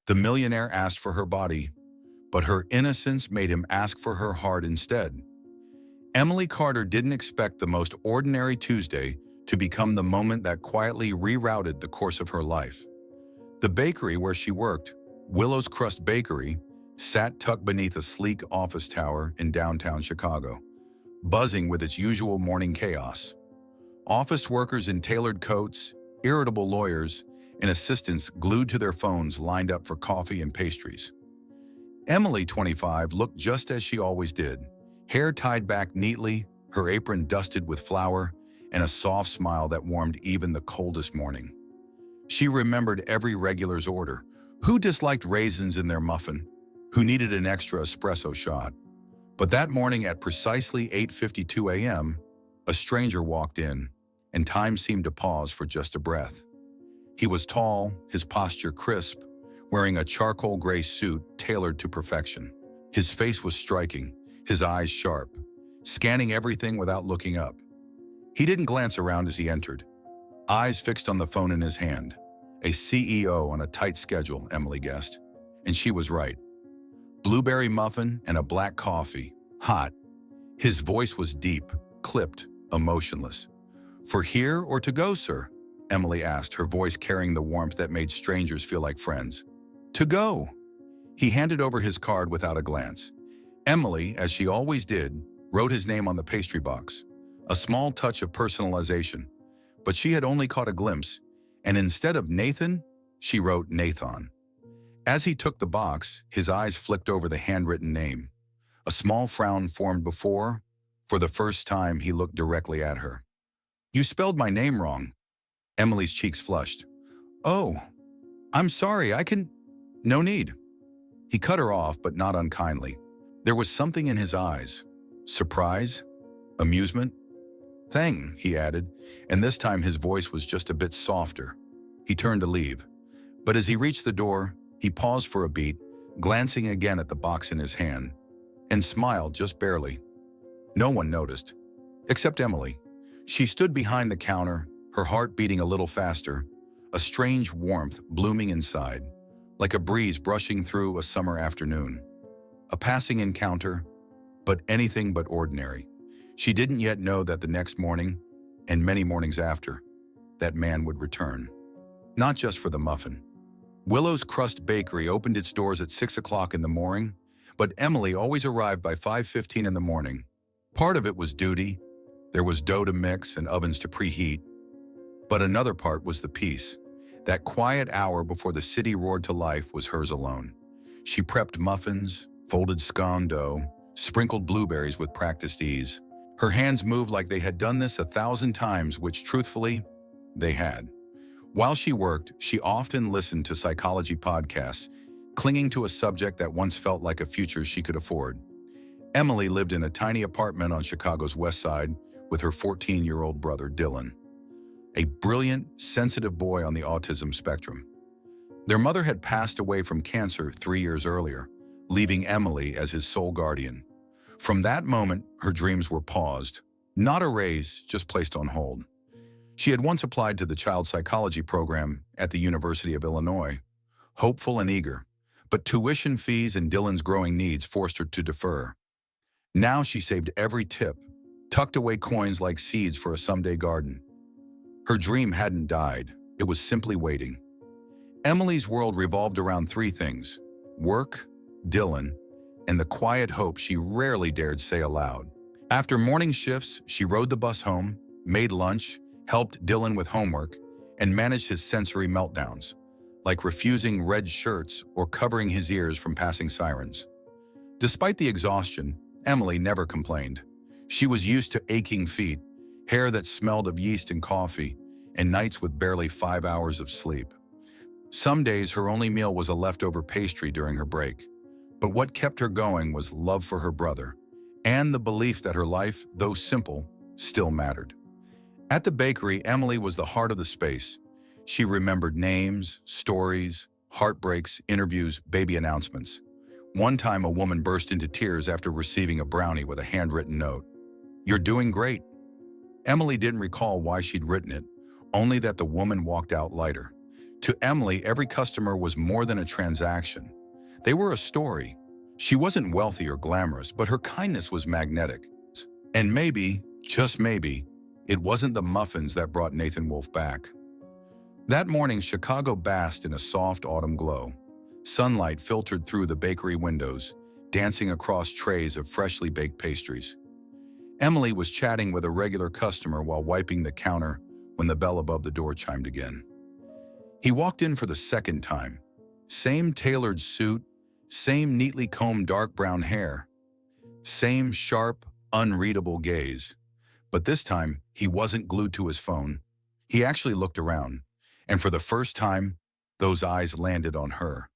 The millionaire asked for her body, but her innocence made him ask for her heart instead. Emily Carter didn't expect the most ordinary Tuesday to become the moment that quietly rerouted the course of her life. The bakery where she worked, Willow's Crust Bakery, sat tucked beneath a sleek office tower in downtown Chicago, buzzing with its usual morning chaos. Office workers in tailored coats, irritable lawyers, and assistants glued to their phones lined up for coffee and pastries. Emily, 25, looked just as she always did, hair tied back neatly, her apron dusted with flour, and a soft smile that warmed even the coldest morning. She remembered every regular's order: who disliked raisins in their muffin, who needed an extra espresso shot. But that morning at precisely 8:52 a.m., a stranger walked in, and time seemed to pause for just a breath. He was tall, his posture crisp, wearing a charcoal gray suit tailored to perfection. His face was striking, his eyes sharp, scanning everything without looking up. He didn't glance around as he entered, eyes fixed on the phone in his hand. A CEO on a tight schedule, Emily guessed. And she was right. Blueberry muffin and a black coffee, hot. His voice was deep, clipped, emotionless. "For here or to go, sir?" Emily asked, her voice carrying the warmth that made strangers feel like friends. "To go." He handed over his card without a glance. Emily, as she always did, wrote his name on the pastry box, a small touch of personalization. But she had only caught a glimpse, and instead of Nathan, she wrote Nathan. As he took the box, his eyes flicked over the handwritten name. A small frown formed before, for the first time, he looked directly at her. "You spelled my name wrong." Emily's cheeks flushed. "Oh, I'm sorry, No need." He cut her off, but not unkindly. There was something in his eyes. Surprise? Amusement? "Thing," he added, and this time his voice was just a bit softer. He turned to leave. But as he reached the door, he paused for a beat, glancing again at the box in his hand, and smiled just barely. No one noticed, except Emily. She stood behind the counter, her heart beating a little faster, a strange warmth blooming inside, like a breeze brushing through a summer afternoon. A passing encounter, but anything but ordinary. She didn't yet know that the next morning, and many mornings after, that man would return. Not just for the muffin. Willow's Crust Bakery opened its doors at 6 o'clock in the morning, but Emily always arrived by 5:15 in the morning. Part of it was duty. There was dough to mix and ovens to preheat. But another part was the peace. That quiet hour before the city roared to life was hers alone. She prepped muffins, folded scone dough, sprinkled blueberries with practiced ease. Her hands moved like they had done this 1,000 times, which truthfully, they had. While she worked, she often listened to psychology podcasts, clinging to a subject that once felt like a future she could afford. Emily lived in a tiny apartment on Chicago's west side with her 14-year-old brother, Dylan, a brilliant, sensitive boy on the autism spectrum. Their mother had passed away from cancer 3 years earlier, leaving Emily as his sole guardian. From that moment, her dreams were paused, not erased, just placed on hold. She had once applied to the child psychology program at the University of Illinois, hopeful and eager, but tuition fees and Dylan's growing needs forced her to defer. Now she saved every tip, tucked away coins like seeds for a someday garden. Her dream hadn't died, it was simply waiting. Emily's world revolved around three things: work, Dylan, and the quiet hope she rarely dared say aloud. After morning shifts, she rode the bus home, made lunch, helped Dylan with homework, and managed his sensory meltdowns, like refusing red shirts or covering his ears from passing sirens. Despite the exhaustion, Emily never complained. She was used to aching feet, hair that smelled of yeast and coffee, and nights with barely 5 hours of sleep. Some days her only meal was a leftover pastry during her break. But what kept her going was love for her brother, and the belief that her life, though simple, still mattered. At the bakery, Emily was the heart of the space. She remembered names, stories, heartbreaks, interviews, baby announcements. One time a woman burst into tears after receiving a brownie with a handwritten note. "You're doing great." Emily didn't recall why she'd written it, only that the woman walked out lighter. To Emily, every customer was more than a transaction. They were a story. She wasn't wealthy or glamorous, but her kindness was magnetic. And maybe, just maybe, it wasn't the muffins that brought Nathan Wolfe back. That morning, Chicago basked in a soft autumn glow. Sunlight filtered through the bakery windows, dancing across trays of freshly baked pastries. Emily was chatting with a regular customer while wiping the counter when the bell above the door chimed again. He walked in for the second time. Same tailored suit, same neatly combed dark brown hair, same sharp, unreadable gaze. But this time, he wasn't glued to his phone. He actually looked around, and for the first time, those eyes landed on her.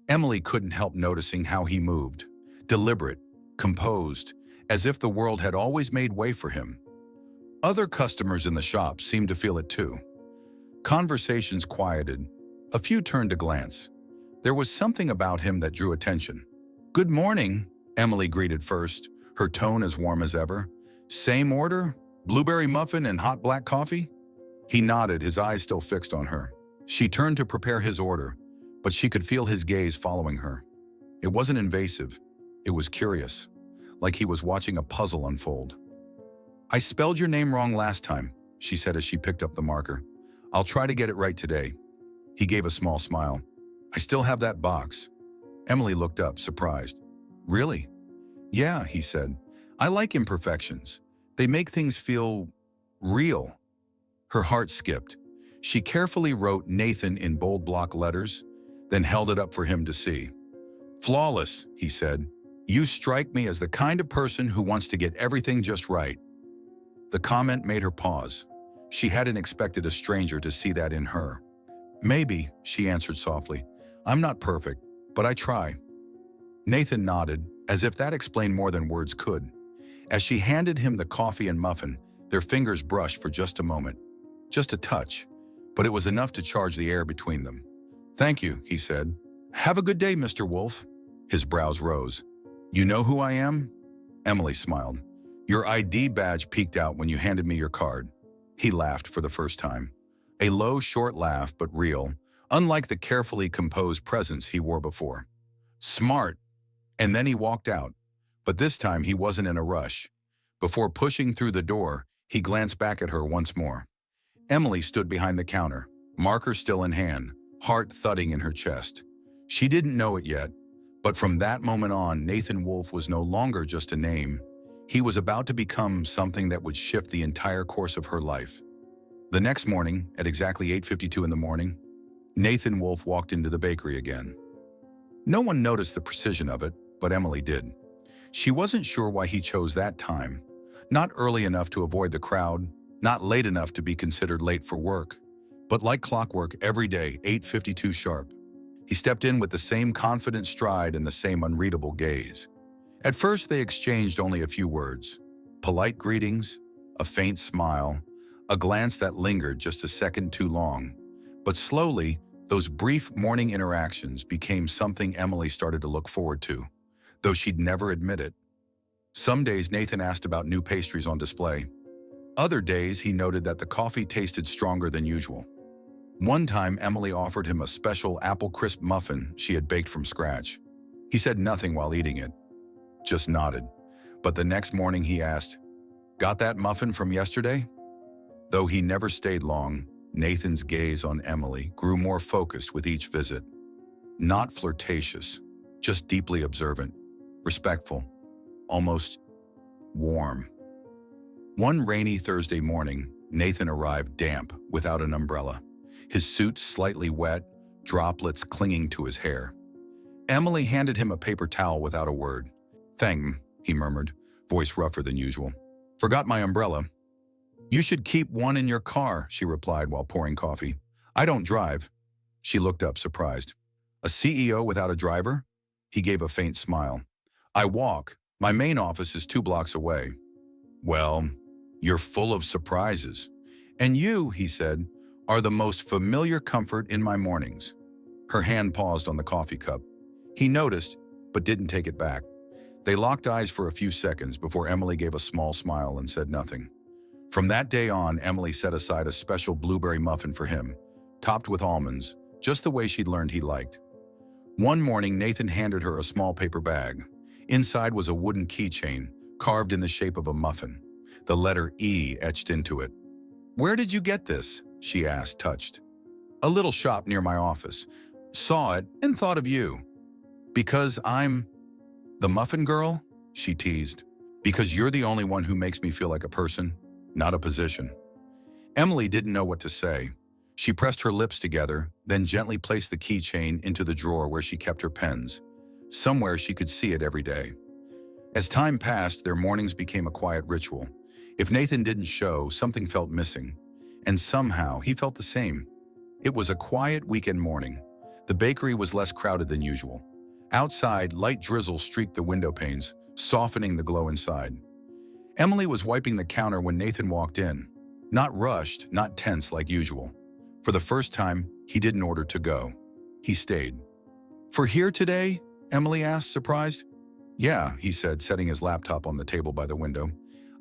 Emily couldn't help noticing how he moved, deliberate, composed, as if the world had always made way for him. Other customers in the shop seemed to feel it too. Conversations quieted. A few turned to glance. There was something about him that drew attention. "Good morning," Emily greeted first, her tone as warm as ever. "Same order? Blueberry muffin and hot black coffee?" He nodded, his eyes still fixed on her. She turned to prepare his order, but she could feel his gaze following her. It wasn't invasive. It was curious, like he was watching a puzzle unfold. "I spelled your name wrong last time," she said as she picked up the marker. "I'll try to get it right today." He gave a small smile. "I still have that box." Emily looked up, surprised. "Really?" "Yeah," he said. "I like imperfections. They make things feel real." Her heart skipped. She carefully wrote Nathan in bold block letters, then held it up for him to see. "Flawless," he said. "You strike me as the kind of person who wants to get everything just right." The comment made her pause. She hadn't expected a stranger to see that in her. "Maybe," she answered softly. "I'm not perfect, but I try." Nathan nodded, as if that explained more than words could. As she handed him the coffee and muffin, their fingers brushed for just a moment. Just a touch, but it was enough to charge the air between them. "Thank you," he said. "Have a good day, Mr. Wolfe." His brows rose. "You know who I am?" Emily smiled. "Your ID badge peeked out when you handed me your card." He laughed for the first time. A low, short laugh, but real, unlike the carefully composed presence he wore before. "Smart." And then he walked out. But this time he wasn't in a rush. Before pushing through the door, he glanced back at her once more. Emily stood behind the counter, marker still in hand, heart thudding in her chest. She didn't know it yet, but from that moment on, Nathan Wolfe was no longer just a name. He was about to become something that would shift the entire course of her life. The next morning, at exactly 8:52 in the morning, Nathan Wolfe walked into the bakery again. No one noticed the precision of it, but Emily did. She wasn't sure why he chose that time. Not early enough to avoid the crowd, not late enough to be considered late for work, but like clockwork every day, 8:52 sharp. He stepped in with the same confident stride and the same unreadable gaze. At first, they exchanged only a few words. Polite greetings, a faint smile, a glance that lingered just a second too long. But slowly, those brief morning interactions became something Emily started to look forward to, though she'd never admit it. Some days Nathan asked about new pastries on display. Other days he noted that the coffee tasted stronger than usual. One time Emily offered him a special apple crisp muffin she had baked from scratch. He said nothing while eating it, just nodded. But the next morning he asked, "Got that muffin from yesterday?" Though he never stayed long, Nathan's gaze on Emily grew more focused with each visit. Not flirtatious, just deeply observant, respectful, almost warm. One rainy Thursday morning, Nathan arrived damp, without an umbrella. His suit slightly wet, droplets clinging to his hair. Emily handed him a paper towel without a word. "Thank," he murmured, voice rougher than usual. "Forgot my umbrella." "You should keep one in your car," she replied while pouring coffee. "I don't drive." She looked up, surprised. "A CEO without a driver?" He gave a faint smile. "I walk. My main office is 2 blocks away." "Well, you're full of surprises. And you," he said, "are the most familiar comfort in my mornings." Her hand paused on the coffee cup. He noticed, but didn't take it back. They locked eyes for a few seconds before Emily gave a small smile and said nothing. From that day on, Emily set aside a special blueberry muffin for him, topped with almonds, just the way she'd learned he liked. One morning, Nathan handed her a small paper bag. Inside was a wooden keychain, carved in the shape of a muffin, the letter E etched into it. "Where did you get this?" she asked, touched. "A little shop near my office. Saw it and thought of you." "Because I'm the muffin girl?" she teased. "Because you're the only one who makes me feel like a person, not a position." Emily didn't know what to say. She pressed her lips together, then gently placed the keychain into the drawer where she kept her pens, somewhere she could see it every day. As time passed, their mornings became a quiet ritual. If Nathan didn't show, something felt missing, and somehow he felt the same. It was a quiet weekend morning. The bakery was less crowded than usual. Outside, light drizzle streaked the window panes, softening the glow inside. Emily was wiping the counter when Nathan walked in. Not rushed, not tense like usual. For the first time, he didn't order to go. He stayed. "For here today?" Emily asked, surprised. "Yeah," he said, setting his laptop on the table by the window.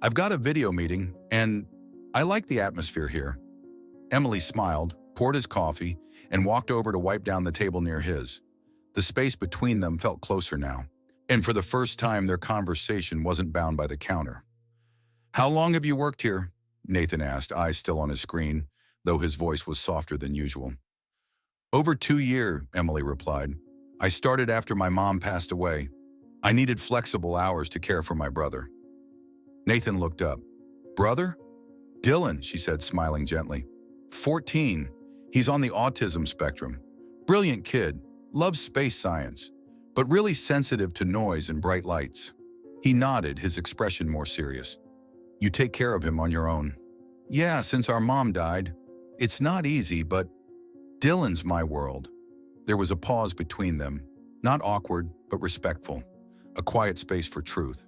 "I've got a video meeting, and I like the atmosphere here." Emily smiled, poured his coffee, and walked over to wipe down the table near his. The space between them felt closer now, and for the first time their conversation wasn't bound by the counter. "How long have you worked here?" Nathan asked, eyes still on his screen, though his voice was softer than usual. "Over 2 years," Emily replied. "I started after my mom passed away. I needed flexible hours to care for my brother." Nathan looked up. "Brother?" "Dylan," she said, smiling gently. 14. He's on the autism spectrum. Brilliant kid, loves space science, but really sensitive to noise and bright lights." He nodded, his expression more serious. "You take care of him on your own?" "Yeah, since our mom died. It's not easy, but Dylan's my world." There was a pause between them, not awkward, but respectful, a quiet space for truth.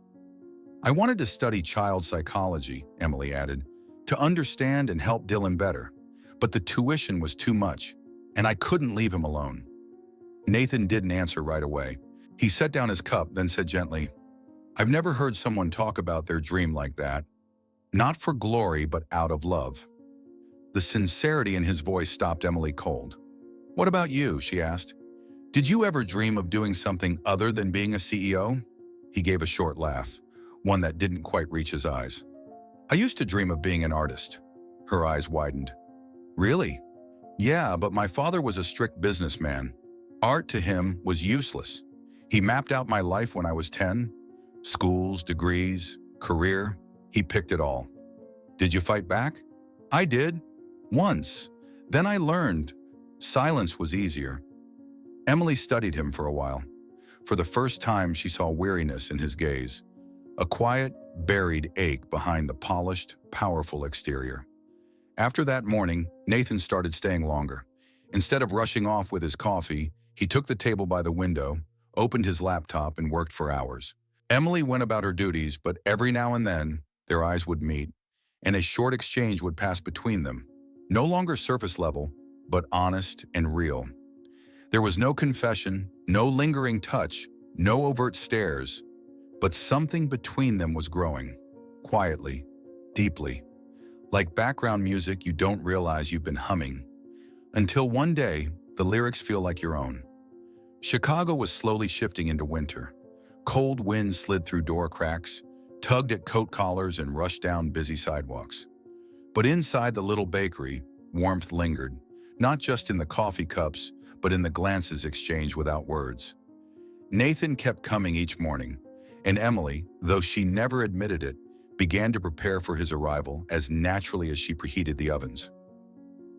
"I wanted to study child psychology," Emily added, "to understand and help Dylan better. But the tuition was too much, and I couldn't leave him alone." Nathan didn't answer right away. He set down his cup, then said gently, "I've never heard someone talk about their dream like that. Not for glory, but out of love." The sincerity in his voice stopped Emily cold. "What about you?" she asked. "Did you ever dream of doing something other than being a CEO?" He gave a short laugh, one that didn't quite reach his eyes. "I used to dream of being an artist." Her eyes widened. "Really?" "Yeah, but my father was a strict businessman. Art to him was useless. He mapped out my life when I was 10. Schools, degrees, career. He picked it all." "Did you fight back?" "I did. Once. Then I learned. Silence was easier." Emily studied him for a while. For the first time, she saw weariness in his gaze, a quiet, buried ache behind the polished, powerful exterior. After that morning, Nathan started staying longer. Instead of rushing off with his coffee, he took the table by the window, opened his laptop, and worked for hours. Emily went about her duties, but every now and then, their eyes would meet, and a short exchange would pass between them. No longer surface level, but honest and real. There was no confession, no lingering touch, no overt stares, but something between them was growing, quietly, deeply, like background music you don't realize you've been humming, until one day, the lyrics feel like your own. Chicago was slowly shifting into winter. Cold winds slid through door cracks, tugged at coat collars, and rushed down busy sidewalks. But inside the little bakery, warmth lingered, not just in the coffee cups, but in the glances exchanged without words. Nathan kept coming each morning, and Emily, though she never admitted it, began to prepare for his arrival as naturally as she preheated the ovens.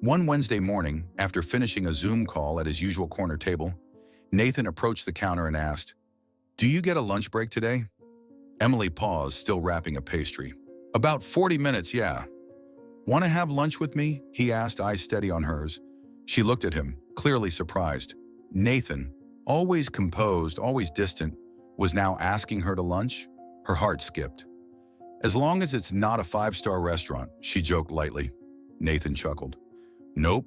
One Wednesday morning, after finishing a Zoom call at his usual corner table, Nathan approached the counter and asked, "Do you get a lunch break today?" Emily paused, still wrapping a pastry. "About 40 minutes, yeah." "Want to have lunch with me?" he asked, eyes steady on hers. She looked at him, clearly surprised. Nathan, always composed, always distant, was now asking her to lunch? Her heart skipped. "As long as it's not a 5-star restaurant," she joked lightly. Nathan chuckled. "Nope,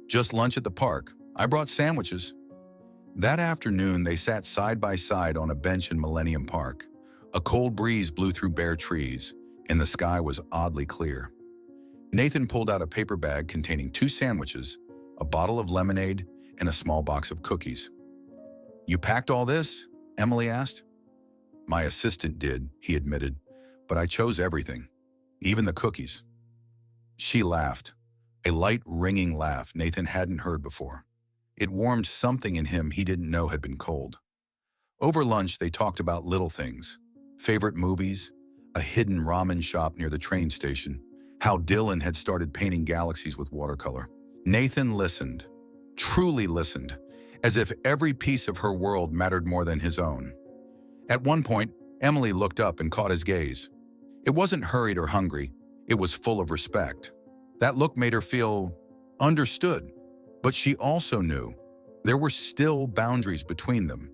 just lunch at the park. I brought sandwiches." That afternoon, they sat side by side on a bench in Millennium Park. A cold breeze blew through bare trees, and the sky was oddly clear. Nathan pulled out a paper bag containing 2 sandwiches, a bottle of lemonade, and a small box of cookies. "You packed all this?" Emily asked. "My assistant did," he admitted, "but I chose everything, even the cookies." She laughed, a light, ringing laugh Nathan hadn't heard before. It warmed something in him he didn't know had been cold. Over lunch, they talked about little things: favorite movies, a hidden ramen shop near the train station, how Dylan had started painting galaxies with watercolor. Nathan listened, truly listened, as if every piece of her world mattered more than his own. At one point, Emily looked up and caught his gaze. It wasn't hurried or hungry, it was full of respect. That look made her feel understood, but she also knew there were still boundaries between them: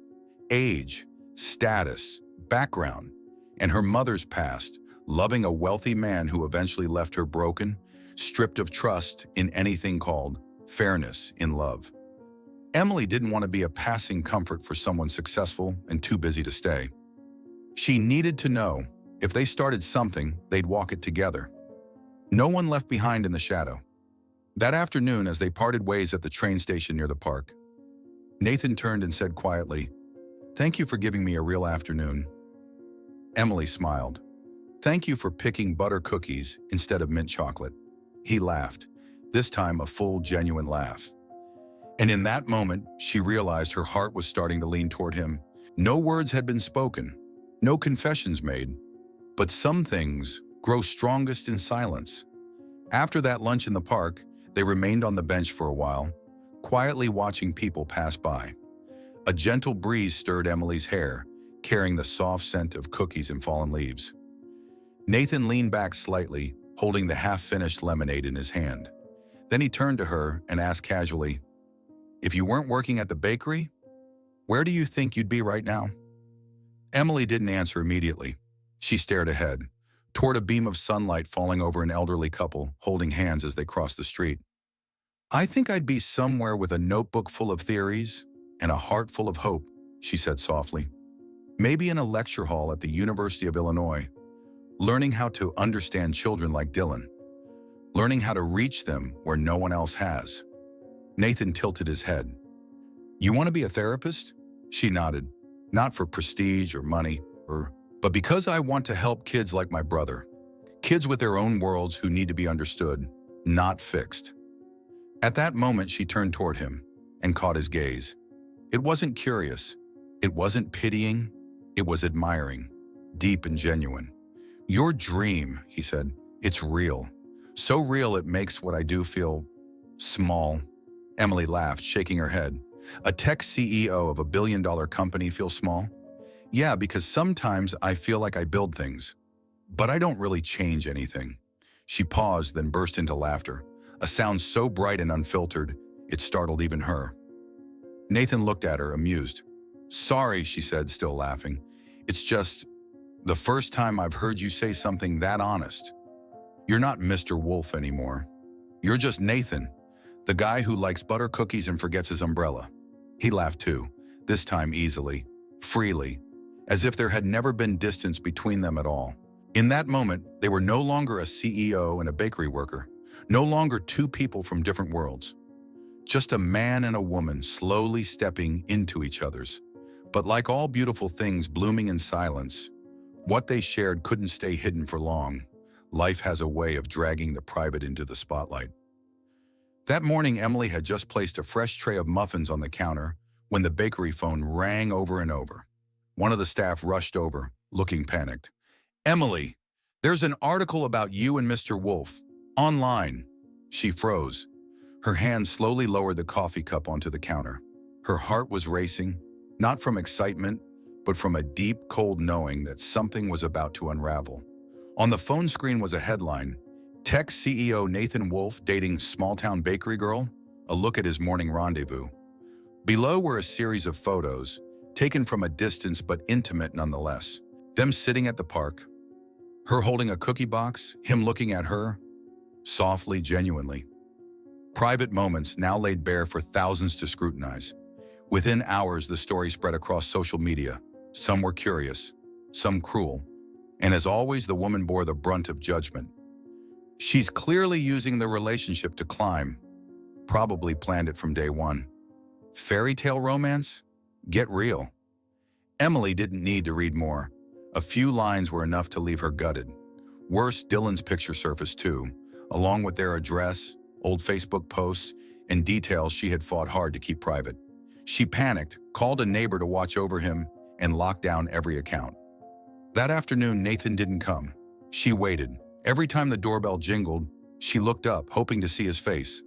age, status, background, and her mother's past, loving a wealthy man who eventually left her broken, stripped of trust in anything called fairness in love. Emily didn't want to be a passing comfort for someone successful and too busy to stay. She needed to know if they started something, they'd walk it together. No one left behind in the shadow. That afternoon, as they parted ways at the train station near the park, Nathan turned and said quietly, "Thank you for giving me a real afternoon." Emily smiled. "Thank you for picking butter cookies instead of mint chocolate." He laughed, this time a full, genuine laugh. And in that moment, she realized her heart was starting to lean toward him. No words had been spoken, no confessions made, but some things grow strongest in silence. After that lunch in the park, they remained on the bench for a while, quietly watching people pass by. A gentle breeze stirred Emily's hair, carrying the soft scent of cookies and fallen leaves. Nathan leaned back slightly, holding the half-finished lemonade in his hand. Then he turned to her and asked casually, "If you weren't working at the bakery, where do you think you'd be right now?" Emily didn't answer immediately. She stared ahead, toward a beam of sunlight falling over an elderly couple holding hands as they crossed the street. "I think I'd be somewhere with a notebook full of theories and a heart full of hope," she said softly. "Maybe in a lecture hall at the University of Illinois, learning how to understand children like Dylan, learning how to reach them where no one else has." Nathan tilted his head. "You want to be a therapist?" She nodded. "Not for prestige or money, but because I want to help kids like my brother. Kids with their own worlds who need to be understood, not fixed." At that moment, she turned toward him and caught his gaze. It wasn't curious. It wasn't pitying. It was admiring, deep and genuine. "Your dream," he said, "it's real. So real it makes what I do feel small." Emily laughed, shaking her head. "A tech CEO of a billion-dollar company feels small?" "Yeah, because sometimes I feel like I build things, but I don't really change anything." She paused, then burst into laughter, a sound so bright and unfiltered, it startled even her. Nathan looked at her, amused. "Sorry," she said, still laughing. "It's just the first time I've heard you say something that honest. You're not Mr. Wolf anymore. You're just Nathan, the guy who likes butter cookies and forgets his umbrella." He laughed too, this time easily, freely, as if there had never been distance between them at all. In that moment, they were no longer a CEO and a bakery worker, no longer two people from different worlds. Just a man and a woman slowly stepping into each other's. But like all beautiful things blooming in silence, what they shared couldn't stay hidden for long. Life has a way of dragging the private into the spotlight. That morning, Emily had just placed a fresh tray of muffins on the counter when the bakery phone rang over and over. One of the staff rushed over, looking panicked. "Emily, there's an article about you and Mr. Wolf, online." She froze. Her hand slowly lowered the coffee cup onto the counter. Her heart was racing, not from excitement, but from a deep, cold knowing that something was about to unravel. On the phone screen was a headline: "Tech CEO Nathan Wolf dating small-town bakery girl, a look at his morning rendezvous." Below were a series of photos, taken from a distance but intimate nonetheless. Them sitting at the park, her holding a cookie box, him looking at her, softly, genuinely. Private moments now laid bare for thousands to scrutinize. Within hours, the story spread across social media. Some were curious, some cruel, and as always, the woman bore the brunt of judgment. "She's clearly using the relationship to climb," Probably planned it from day one. Fairy tale romance? Get real. Emily didn't need to read more. A few lines were enough to leave her gutted. Worse, Dylan's picture surfaced too, along with their address, old Facebook posts, and details she had fought hard to keep private. She panicked, called a neighbor to watch over him, and locked down every account. That afternoon, Nathan didn't come. She waited. Every time the doorbell jingled, she looked up, hoping to see his face.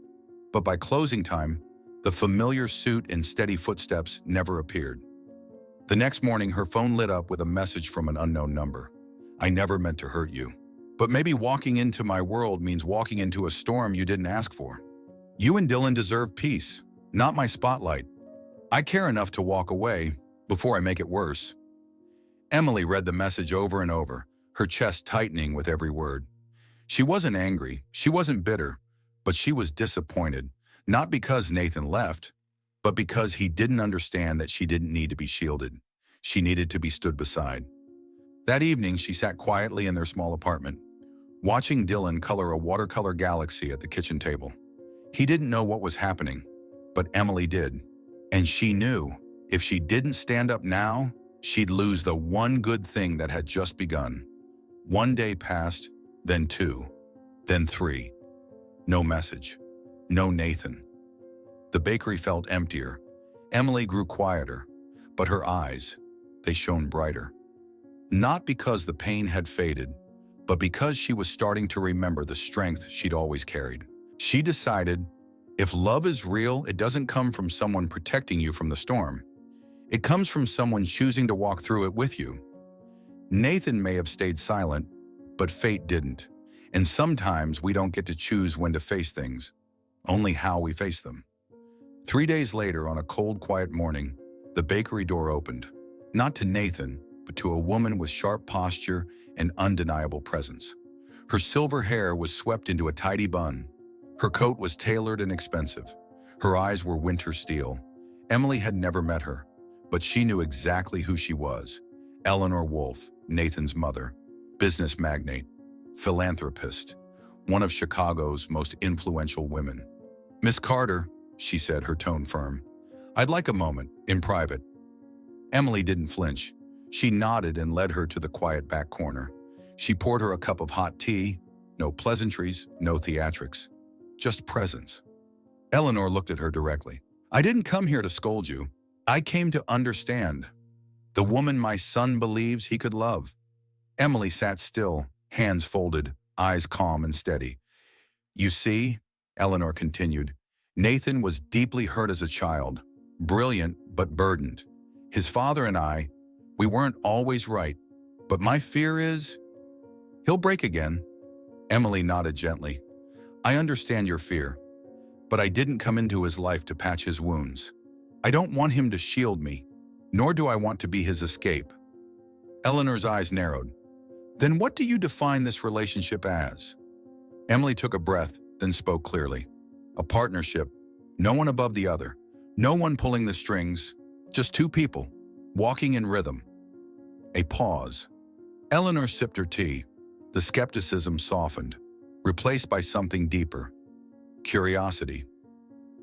But by closing time, the familiar suit and steady footsteps never appeared. The next morning, her phone lit up with a message from an unknown number. I never meant to hurt you. But maybe walking into my world means walking into a storm you didn't ask for. You and Dylan deserve peace, not my spotlight. I care enough to walk away before I make it worse. Emily read the message over and over, her chest tightening with every word. She wasn't angry, she wasn't bitter, but she was disappointed, not because Nathan left, but because he didn't understand that she didn't need to be shielded. She needed to be stood beside. That evening, she sat quietly in their small apartment, watching Dylan color a watercolor galaxy at the kitchen table. He didn't know what was happening, but Emily did. And she knew if she didn't stand up now, she'd lose the one good thing that had just begun. One day passed, then two, then three. No message. No Nathan. The bakery felt emptier. Emily grew quieter, but her eyes, they shone brighter. Not because the pain had faded, but because she was starting to remember the strength she'd always carried. She decided, if love is real, it doesn't come from someone protecting you from the storm. It comes from someone choosing to walk through it with you. Nathan may have stayed silent, but fate didn't. And sometimes we don't get to choose when to face things, only how we face them. 3 days later, on a cold, quiet morning, the bakery door opened, not to Nathan, but to a woman with sharp posture and undeniable presence. Her silver hair was swept into a tidy bun. Her coat was tailored and expensive. Her eyes were winter steel. Emily had never met her, but she knew exactly who she was. Eleanor Wolfe, Nathan's mother, business magnate, philanthropist, one of Chicago's most influential women. "Miss Carter," she said, her tone firm, "I'd like a moment, in private." Emily didn't flinch. She nodded and led her to the quiet back corner. She poured her a cup of hot tea, no pleasantries, no theatrics, just presence. Eleanor looked at her directly. "I didn't come here to scold you. I came to understand. The woman my son believes he could love." Emily sat still, hands folded, eyes calm and steady. "You see," Eleanor continued, "Nathan was deeply hurt as a child, brilliant but burdened. His father and I, we weren't always right, but my fear is he'll break again." Emily nodded gently. "I understand your fear, but I didn't come into his life to patch his wounds. I don't want him to shield me, nor do I want to be his escape." Eleanor's eyes narrowed. "Then what do you define this relationship as?" Emily took a breath, then spoke clearly. "A partnership, no one above the other, no one pulling the strings, just two people, walking in rhythm." A pause. Eleanor sipped her tea. The skepticism softened, replaced by something deeper. Curiosity.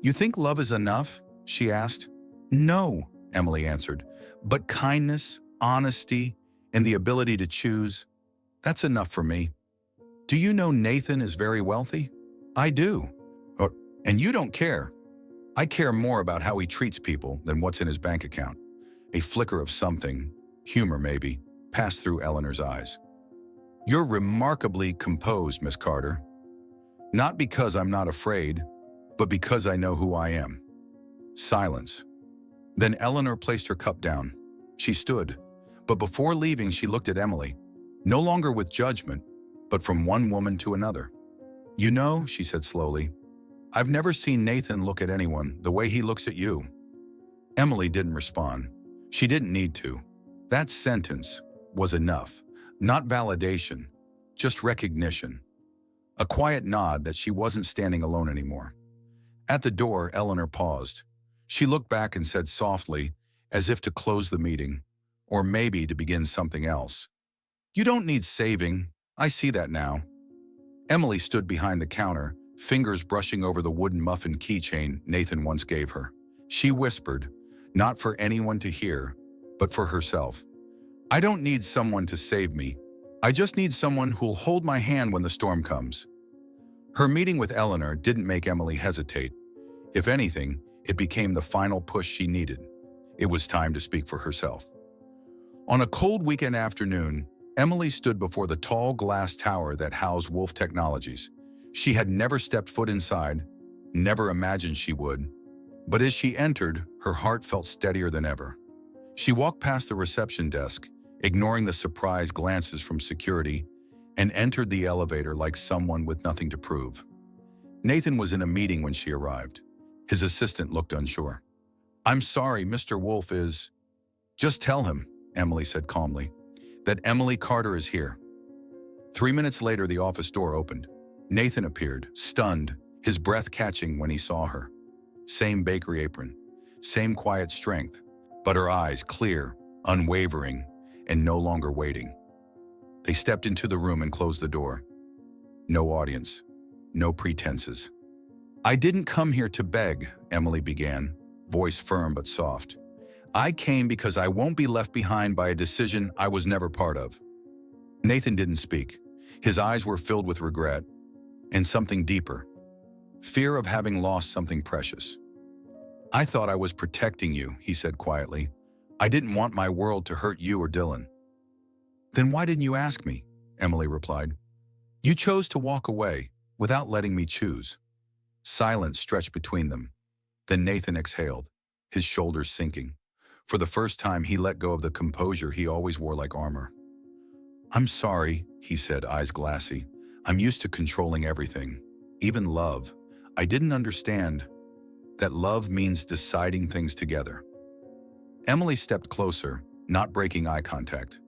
"You think love is enough?" she asked. "No," Emily answered, "but kindness, honesty, and the ability to choose, that's enough for me. Do you know Nathan is very wealthy?" "I do." "And you don't care." "I care more about how he treats people than what's in his bank account." A flicker of something, humor maybe, passed through Eleanor's eyes. "You're remarkably composed, Miss Carter. Not because I'm not afraid, but because I know who I am." Silence. Then Eleanor placed her cup down. She stood, but before leaving she looked at Emily, no longer with judgment, but from one woman to another. "You know," she said slowly, "I've never seen Nathan look at anyone the way he looks at you." Emily didn't respond. She didn't need to. That sentence was enough. Not validation, just recognition. A quiet nod that she wasn't standing alone anymore. At the door, Eleanor paused. She looked back and said softly, as if to close the meeting, or maybe to begin something else, "You don't need saving. I see that now." Emily stood behind the counter, fingers brushing over the wooden muffin keychain Nathan once gave her. She whispered, not for anyone to hear, but for herself. "I don't need someone to save me. I just need someone who'll hold my hand when the storm comes." Her meeting with Eleanor didn't make Emily hesitate. If anything, it became the final push she needed. It was time to speak for herself. On a cold weekend afternoon, Emily stood before the tall glass tower that housed Wolf Technologies. She had never stepped foot inside, never imagined she would, but as she entered, her heart felt steadier than ever. She walked past the reception desk, ignoring the surprised glances from security, and entered the elevator like someone with nothing to prove. Nathan was in a meeting when she arrived. His assistant looked unsure. "I'm sorry, Mr. Wolf is—" "Just tell him," Emily said calmly, "that Emily Carter is here." 3 minutes later, the office door opened. Nathan appeared, stunned, his breath catching when he saw her. Same bakery apron, same quiet strength, but her eyes clear, unwavering, and no longer waiting. They stepped into the room and closed the door. No audience, no pretenses. "I didn't come here to beg," Emily began, voice firm but soft. "I came because I won't be left behind by a decision I was never part of." Nathan didn't speak. His eyes were filled with regret and something deeper, fear of having lost something precious. "I thought I was protecting you," he said quietly. "I didn't want my world to hurt you or Dylan." "Then why didn't you ask me?" Emily replied. "You chose to walk away without letting me choose." Silence stretched between them. Then Nathan exhaled, his shoulders sinking. For the first time, he let go of the composure he always wore like armor. "I'm sorry," he said, eyes glassy. "I'm used to controlling everything, even love. I didn't understand that love means deciding things together." Emily stepped closer, not breaking eye contact.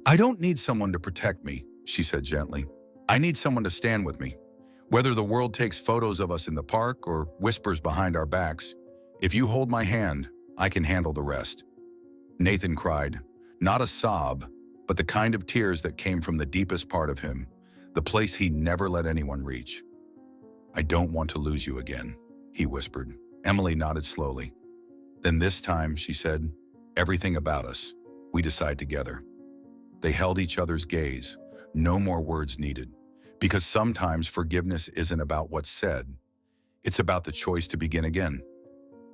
"I don't need someone to protect me," she said gently. "I need someone to stand with me. Whether the world takes photos of us in the park or whispers behind our backs, if you hold my hand, I can handle the rest." Nathan cried, not a sob, but the kind of tears that came from the deepest part of him, the place he'd never let anyone reach. "I don't want to lose you again," he whispered. Emily nodded slowly. "Then this time," she said, "everything about us, we decide together." They held each other's gaze, no more words needed, because sometimes forgiveness isn't about what's said. It's about the choice to begin again.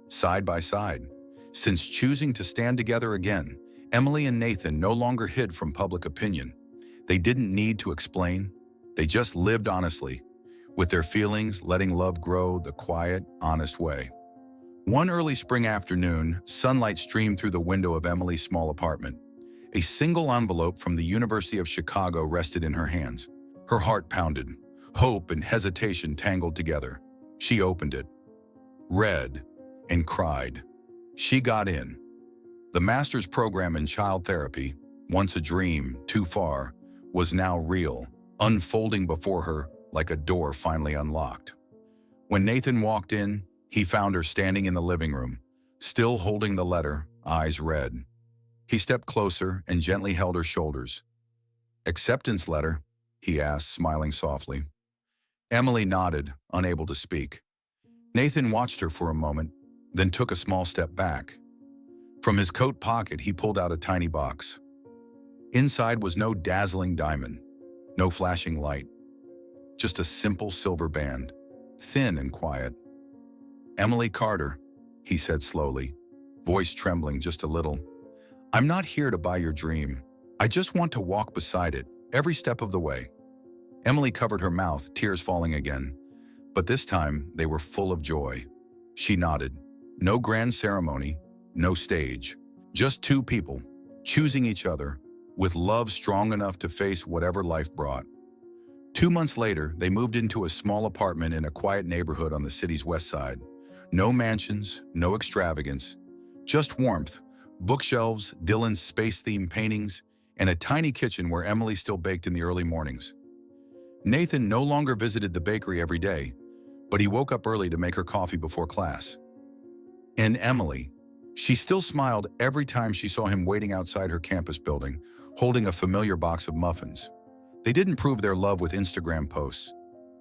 Side by side, since choosing to stand together again, Emily and Nathan no longer hid from public opinion. They didn't need to explain. They just lived honestly, with their feelings, letting love grow the quiet, honest way. One early spring afternoon, sunlight streamed through the window of Emily's small apartment. A single envelope from the University of Chicago rested in her hands. Her heart pounded. Hope and hesitation tangled together. She opened it, read, and cried. She got in. The master's program in child therapy, once a dream, too far, was now real, unfolding before her like a door finally unlocked. When Nathan walked in, he found her standing in the living room, still holding the letter, eyes red. He stepped closer and gently held her shoulders. "Acceptance letter?" he asked, smiling softly. Emily nodded, unable to speak. Nathan watched her for a moment, then took a small step back. From his coat pocket, he pulled out a tiny box. Inside was no dazzling diamond, no flashing light, just a simple silver band, thin and quiet. "Emily Carter," he said slowly, voice trembling just a little. "I'm not here to buy your dream. I just want to walk beside it, every step of the way." Emily covered her mouth, tears falling again, but this time they were full of joy. She nodded. No grand ceremony, no stage, just two people, choosing each other, with love strong enough to face whatever life brought. 2 months later, they moved into a small apartment in a quiet neighborhood on the city's west side. No mansions, no extravagance, just warmth, bookshelves, Dylan's space-themed paintings, and a tiny kitchen where Emily still baked in the early mornings. Nathan no longer visited the bakery every day, but he woke up early to make her coffee before class. And Emily, she still smiled every time she saw him waiting outside her campus building, holding a familiar box of muffins. They didn't prove their love with Instagram posts.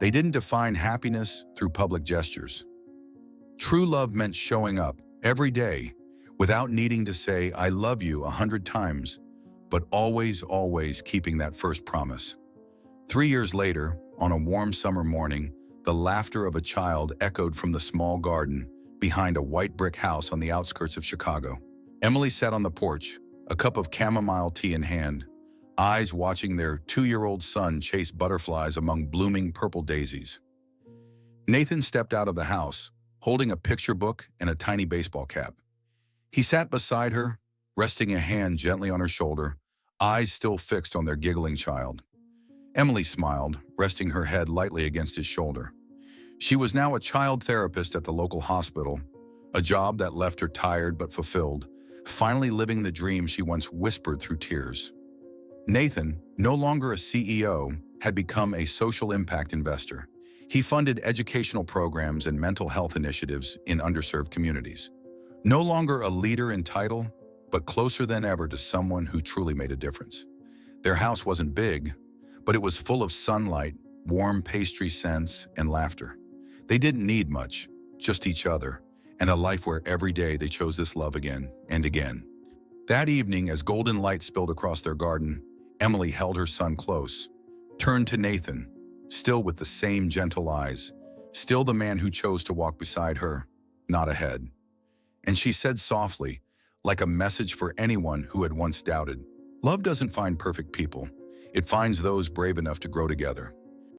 They didn't define happiness through public gestures. True love meant showing up every day without needing to say, "I love you" 100 times, but always, always keeping that first promise. 3 years later, on a warm summer morning, the laughter of a child echoed from the small garden behind a white brick house on the outskirts of Chicago. Emily sat on the porch, a cup of chamomile tea in hand, eyes watching their 2-year-old son chase butterflies among blooming purple daisies. Nathan stepped out of the house, holding a picture book and a tiny baseball cap. He sat beside her, resting a hand gently on her shoulder, eyes still fixed on their giggling child. Emily smiled, resting her head lightly against his shoulder. She was now a child therapist at the local hospital, a job that left her tired but fulfilled, finally living the dream she once whispered through tears. Nathan, no longer a CEO, had become a social impact investor. He funded educational programs and mental health initiatives in underserved communities. No longer a leader in title, but closer than ever to someone who truly made a difference. Their house wasn't big, but it was full of sunlight, warm pastry scents, and laughter. They didn't need much, just each other, and a life where every day they chose this love again and again. That evening, as golden light spilled across their garden, Emily held her son close, turned to Nathan, still with the same gentle eyes, still the man who chose to walk beside her, not ahead. And she said softly, like a message for anyone who had once doubted, "Love doesn't find perfect people. It finds those brave enough to grow together."